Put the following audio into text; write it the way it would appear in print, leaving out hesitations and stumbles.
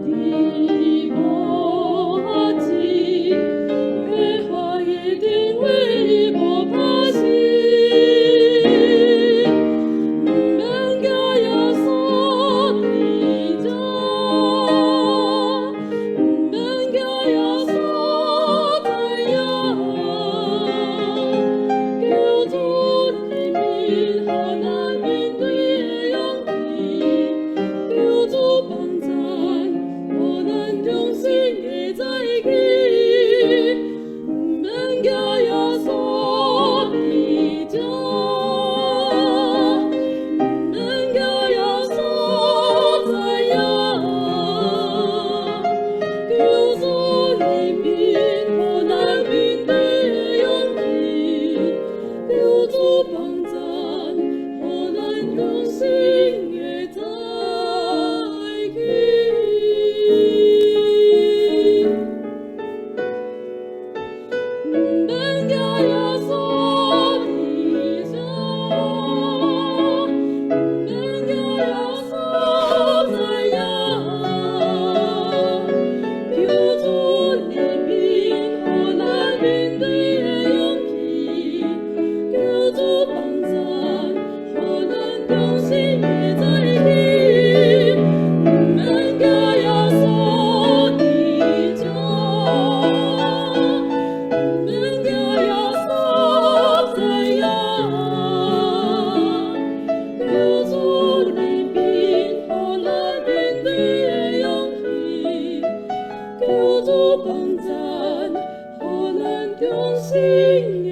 的马迹，月华一定为我爬行。门家呀，所的家，门家呀，所在呀，救助黎民和难民对养的，救助帮咱我难中心也在起，门家呀，所的家。门家呀，所在呀，救助黎民和难民的勇气，救助帮咱和难中心也在起。门家呀，所的家，门家呀，所在呀，救助黎民和难民的勇气，救助帮咱和难中心也在起。门家呀，所的家。门家呀，所在呀，救助黎民和难民的勇气，救助帮咱和难中心也